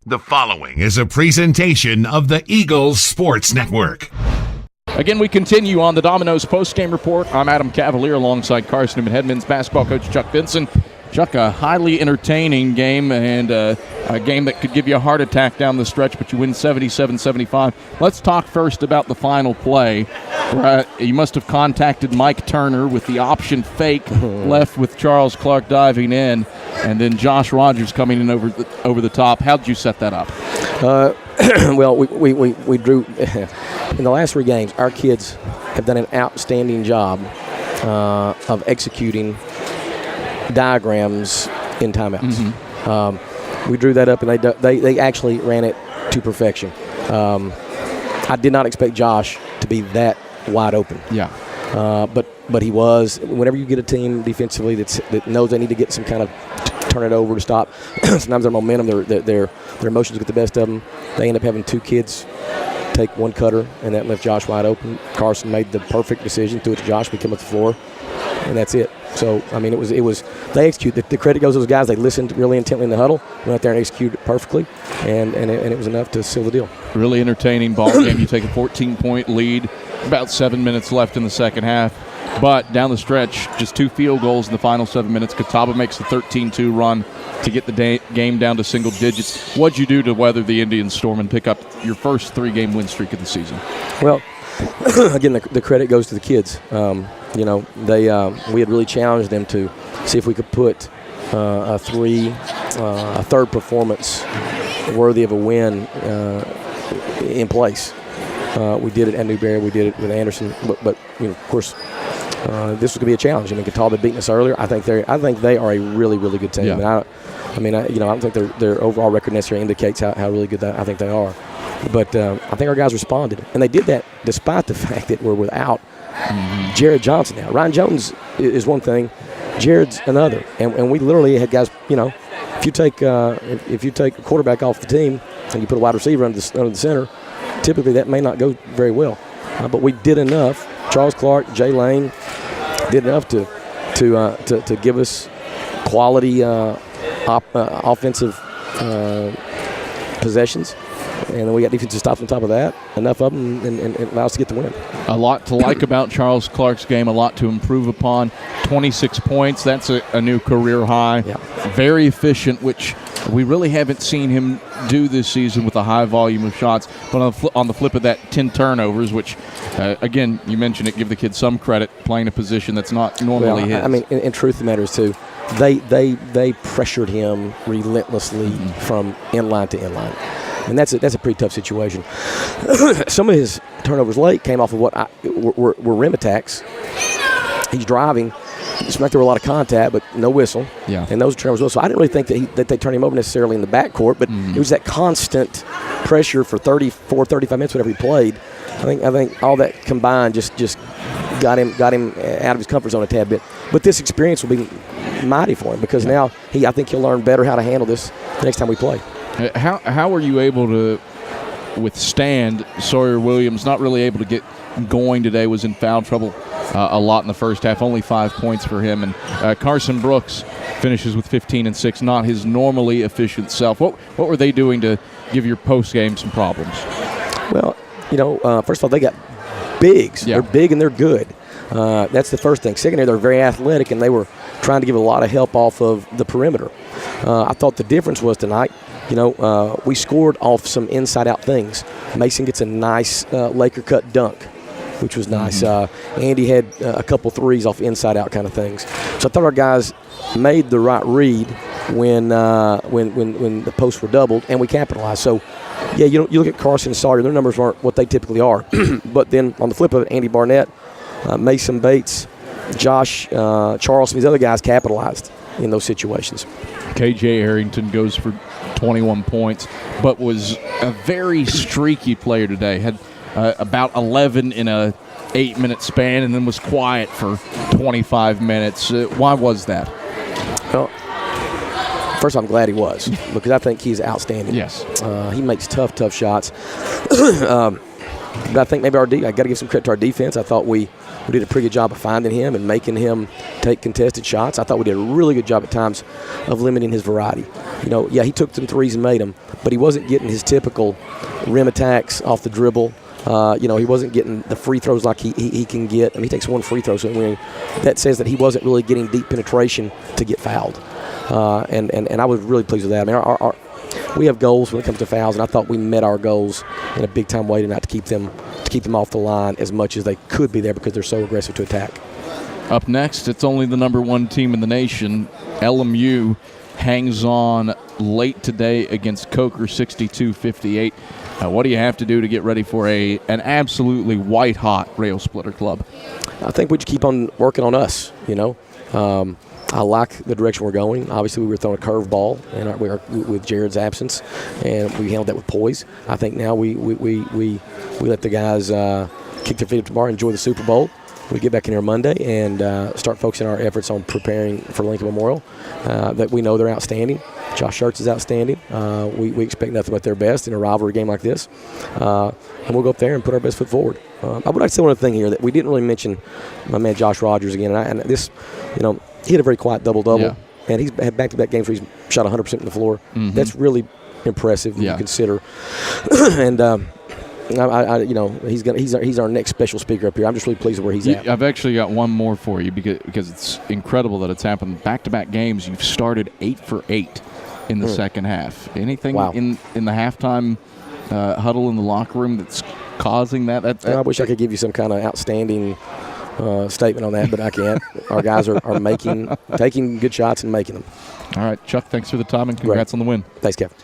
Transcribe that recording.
The following is a presentation of the Eagles Sports Network. Again, we continue on the Domino's post-game report. I'm Adam Cavalier alongside Carson-Newman head men's basketball coach Chuck Benson. Chuck, a highly entertaining game and a game that could give you a heart attack down the stretch, but you win 77-75. Let's talk first about the final play. You must have contacted Mike Turner with the option fake left with Charles Clark diving in, and then Josh Rogers coming in over the top. How did you set that up? Well, we drew in the last three games. Our kids have done an outstanding job of executing diagrams in timeouts. We drew that up, and they actually ran it to perfection. I did not expect Josh to be that wide open. Yeah. But he was. Whenever you get a team defensively that knows they need to get some kind of turn it over to stop, sometimes their momentum, their emotions get the best of them. They end up having two kids take one cutter, and that left Josh wide open. Carson made the perfect decision, threw it to Josh, we come up the floor, and that's it. So, I mean, it was they executed. The credit goes to those guys. They listened really intently in the huddle, went out there and executed it perfectly, and it was enough to seal the deal. Really entertaining ball game. You take a 14-point lead, about 7 minutes left in the second half. But down the stretch, just two field goals in the final 7 minutes. Catawba makes the 13-2 run to get the game down to single digits. What'd you do to weather the Indian storm and pick up your first three-game win streak of the season? Well, again, the credit goes to the kids. We had really challenged them to see if we could put a third performance worthy of a win in place. We did it at Newberry. We did it with Anderson. But of course, this was going to be a challenge. I mean, Catawba beating us earlier. I think they are a really, really good team. Yeah. And I don't think their overall record necessarily indicates how really good I think they are. But I think our guys responded, and they did that despite the fact that we're without Jared Johnson now. Ryan Jones is one thing, Jared's another, and we literally had guys. If you take a quarterback off the team and you put a wide receiver under the center, typically that may not go very well. But we did enough. Charles Clark, Jay Lane did enough to give us quality offensive possessions. And then we got defensive stops on top of that, enough of them, and it allows us to get the win. A lot to like about Charles Clark's game, a lot to improve upon. 26 points, that's a new career high. Yeah. Very efficient, which we really haven't seen him do this season with a high volume of shots. But on the flip of that, 10 turnovers, which, again, you mentioned it, give the kid some credit, playing a position that's not normally his. I mean, in truth of the matter is, too, they pressured him relentlessly from inline to inline. And that's a pretty tough situation. Some of his turnovers late came off of what were rim attacks. He's driving. It seemed like there were a lot of contact, but no whistle. Yeah. And those turnovers well. So I didn't really think that they turned him over necessarily in the backcourt, but it was that constant pressure for 34, 35 minutes, whatever he played. I think all that combined just got him out of his comfort zone a tad bit. But this experience will be mighty for him because now I think he'll learn better how to handle this the next time we play. How were you able to withstand Sawyer Williams not really able to get going today, was in foul trouble a lot in the first half, only 5 points for him, and Carson Brooks finishes with 15 and 6, not his normally efficient self. What were they doing to give your post game some problems? Well, first of all, they got bigs. Yeah. They're big and they're good. That's the first thing. Secondary, they're very athletic, and they were trying to give a lot of help off of the perimeter. I thought the difference was tonight, we scored off some inside-out things. Mason gets a nice Laker cut dunk, which was nice. Andy had a couple threes off inside-out kind of things. So I thought our guys made the right read when the posts were doubled, and we capitalized. So, yeah, you look at Carson and Sawyer, their numbers aren't what they typically are. But then on the flip of it, Andy Barnett, Mason Bates, Josh, Charles, these other guys capitalized in those situations. KJ Arrington goes for 21 points, but was a very streaky player today. Had about 11 in a 8-minute span and then was quiet for 25 minutes. Why was that? Well, first, I'm glad he was because I think he's outstanding. Yes. He makes tough shots. But I think maybe I got to give some credit to our defense. I thought we did a pretty good job of finding him and making him take contested shots. I thought we did a really good job at times of limiting his variety. Yeah, he took some threes and made them, but he wasn't getting his typical rim attacks off the dribble. He wasn't getting the free throws like he can get. I mean, he takes one free throw, so that says that he wasn't really getting deep penetration to get fouled. And I was really pleased with that. I mean, we have goals when it comes to fouls, and I thought we met our goals in a big-time way tonight to keep them off the line as much as they could be there because they're so aggressive to attack. Up next, it's only the number 1 team in the nation. LMU hangs on late today against Coker, 62-58. What do you have to do to get ready for an absolutely white-hot rail splitter club? I think we just keep on working on us, I like the direction we're going. Obviously, we were throwing a curveball with Jared's absence, and we handled that with poise. I think now we let the guys kick their feet up tomorrow, enjoy the Super Bowl. We get back in here Monday and start focusing our efforts on preparing for Lincoln Memorial. That we know they're outstanding. Josh Schertz is outstanding. We expect nothing but their best in a rivalry game like this. And we'll go up there and put our best foot forward. I would like to say one other thing here that we didn't really mention my man Josh Rogers again. He had a very quiet double-double. Yeah. And he's had back-to-back games where he's shot 100% from the floor. Mm-hmm. That's really impressive when you consider. And he's our next special speaker up here. I'm just really pleased with where he's at. I've actually got one more for you because it's incredible that it's happened. Back-to-back games, you've started 8 for 8 in the second half. Anything in the halftime huddle in the locker room that's causing that? I wish I could give you some kind of outstanding statement on that, but I can't. Our guys are taking good shots and making them. All right, Chuck, thanks for the time and congrats on the win. Thanks, Kevin.